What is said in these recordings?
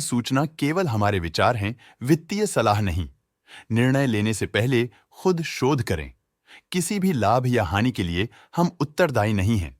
सूचना केवल हमारे विचार हैं, वित्तीय सलाह नहीं। निर्णय लेने से पहले खुद शोध करें। किसी भी लाभ या हानि के लिए हम उत्तरदायी नहीं हैं।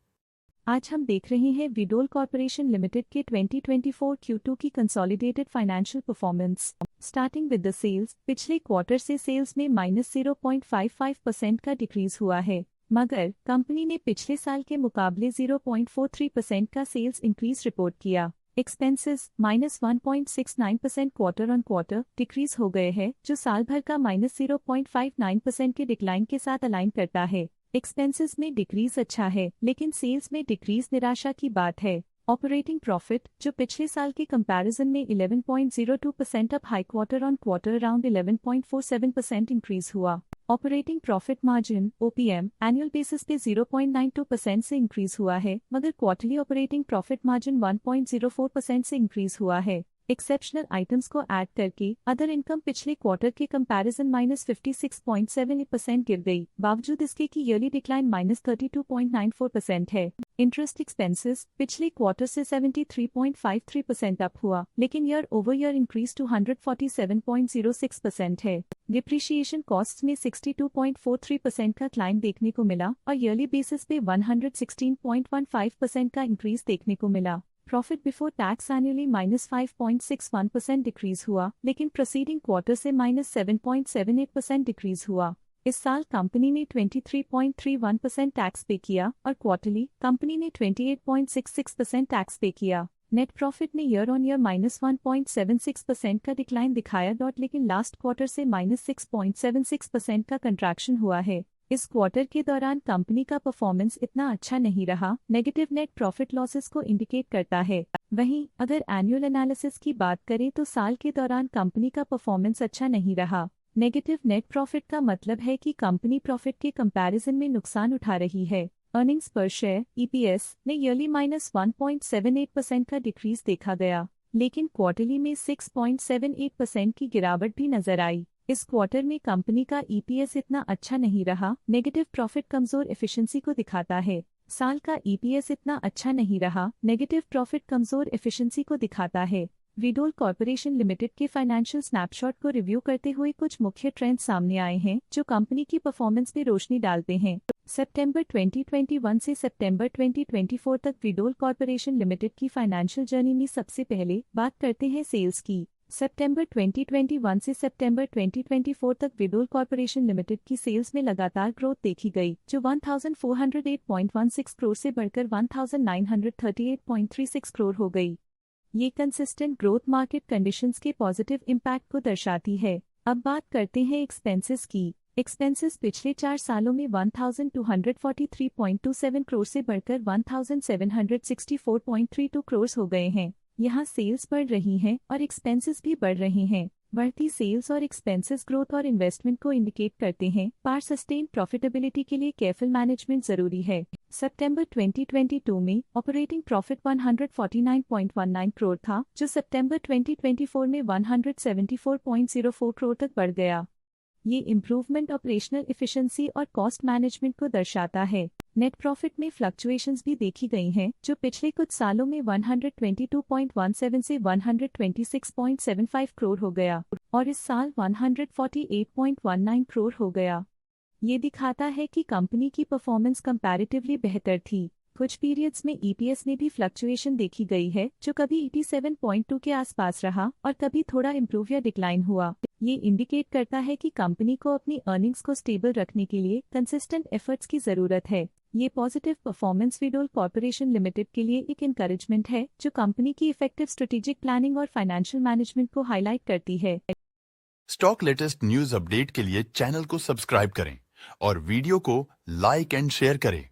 आज हम देख रहे हैं विडोल कॉर्पोरेशन लिमिटेड के 2024 Q2 की consolidated financial performance. Starting with the sales, पिछले क्वार्टर से सेल्स में -0.55% का डिक्रीज हुआ है, मगर कंपनी ने पिछले साल के मुकाबले 0.43% का सेल्स इंक्रीज रिपोर्ट किया। Expenses -1.69% quarter on quarter decrease हो गए हैं, जो साल भर का -0.59% के डिक्लाइन के साथ अलाइन करता है। एक्सपेंसेस में डिक्रीज अच्छा है, लेकिन सेल्स में डिक्रीज निराशा की बात है। ऑपरेटिंग प्रॉफिट, जो पिछले साल के कंपैरिजन में 11.02% up high quarter on quarter around 11.47% increase हुआ। Operating profit margin OPM annual basis पे 0.92% से इंक्रीज हुआ है, मगर क्वार्टरली ऑपरेटिंग प्रॉफिट मार्जिन 1.04% से इंक्रीज हुआ है। एक्सेप्शनल आइटम्स को ऐड करके अदर इनकम पिछले क्वार्टर के कंपैरिजन -56.78% गिर गई, बावजूद इसके कि ईयरली डिक्लाइन -32.94% है। इंटरेस्ट एक्सपेंसेस पिछले क्वार्टर से 73.53% अप हुआ, लेकिन year over year increase to 147.06% है। डिप्रिशिएशन कॉस्ट्स में 62.43% का क्लाइम देखने को मिला और ईयरली बेसिस पे 116.15% का इंक्रीज देखने को मिला। Profit before tax annually -5.61% decrease हुआ, लेकिन प्रोसीडिंग क्वार्टर से -7.78% डिक्रीज हुआ। इस साल कंपनी ने 23.31% टैक्स पे किया और क्वार्टरली कंपनी ने 28.66% टैक्स पे किया। नेट प्रॉफिट ने ईयर ऑन ईयर -1.76% का डिक्लाइन दिखाया, लेकिन लास्ट क्वार्टर से -6.76% का कंट्रैक्शन हुआ है। इस क्वार्टर के दौरान कंपनी का परफॉर्मेंस इतना अच्छा नहीं रहा, नेगेटिव नेट प्रॉफिट लॉसेस को इंडिकेट करता है। वहीं अगर एनुअल एनालिसिस की बात करें तो साल के दौरान कंपनी का परफॉर्मेंस अच्छा नहीं रहा। नेगेटिव नेट प्रॉफिट का मतलब है कि कंपनी प्रॉफिट के कंपैरिजन में नुकसान उठा रही है। अर्निंग्स पर शेयर EPS ने ईयरली -1.78% का डिक्रीज देखा गया, लेकिन क्वार्टरली में 6.78% की गिरावट भी नजर आई। इस क्वार्टर में कंपनी का EPS इतना अच्छा नहीं रहा, नेगेटिव प्रॉफिट कमजोर एफिशिएंसी को दिखाता है। साल का EPS इतना अच्छा नहीं रहा, नेगेटिव प्रॉफिट कमजोर एफिशिएंसी को दिखाता है। विडोल कॉर्पोरेशन लिमिटेड के फाइनेंशियल स्नैपशॉट को रिव्यू करते हुए कुछ मुख्य ट्रेंड्स सामने आए हैं, जो कंपनी की परफॉर्मेंस पे रोशनी डालते हैं। सितंबर 2021 से सितंबर 2024 तक विडोल कॉर्पोरेशन लिमिटेड की फाइनेंशियल जर्नी में सबसे पहले बात करते हैं सेल्स की। सितंबर 2021 से सितंबर 2024 तक विडोल कॉर्पोरेशन लिमिटेड की सेल्स में लगातार ग्रोथ देखी गई, जो 1408.16 करोड़ से बढ़कर 1938.36 करोड़ हो गई। ये कंसिस्टेंट ग्रोथ मार्केट कंडीशंस के पॉजिटिव इम्पैक्ट को दर्शाती है। अब बात करते हैं एक्सपेंसेस की। एक्सपेंसेस पिछले 4 सालों में 1243.27 करोड़ से बढ़कर 1764.32 करोड़ हो गए हैं। यहाँ सेल्स बढ़ रही हैं और एक्सपेंसेस भी बढ़ रहे हैं। बढ़ती सेल्स और एक्सपेंसेस ग्रोथ और इन्वेस्टमेंट को इंडिकेट करते हैं, पर सस्टेन प्रॉफिटेबिलिटी के लिए केयरफुल मैनेजमेंट जरूरी है। सितंबर 2022 में ऑपरेटिंग प्रॉफिट 149.19 करोड़ था, जो सितंबर 2024 में 174.04 करोड़ तक बढ़ गया। ये इम्प्रूवमेंट ऑपरेशनल एफिशिएंसी और कॉस्ट मैनेजमेंट को दर्शाता है। नेट प्रॉफिट में फ्लक्चुएशंस भी देखी गई हैं, जो पिछले कुछ सालों में 122.17 से 126.75 करोड़ हो गया और इस साल 148.19 करोड़ हो गया। ये दिखाता है कि कंपनी की परफॉर्मेंस कंपैरेटिवली बेहतर थी। कुछ पीरियड्स में EPS में भी फ्लक्चुएशन देखी गई है, जो कभी 87.2 के आसपास रहा और कभी थोड़ा इम्प्रूव या डिक्लाइन हुआ। ये इंडिकेट करता है कि कंपनी को अपनी अर्निंग्स को स्टेबल रखने के लिए कंसिस्टेंट एफर्ट्स की जरूरत है। ये पॉजिटिव परफॉर्मेंस विडोल कॉर्पोरेशन लिमिटेड के लिए एक एनकरेजमेंट है, जो कंपनी की इफेक्टिव स्ट्रेटेजिक प्लानिंग और फाइनेंशियल मैनेजमेंट को हाईलाइट करती है। स्टॉक लेटेस्ट न्यूज अपडेट के लिए चैनल को सब्सक्राइब करें और वीडियो को लाइक एंड शेयर करें।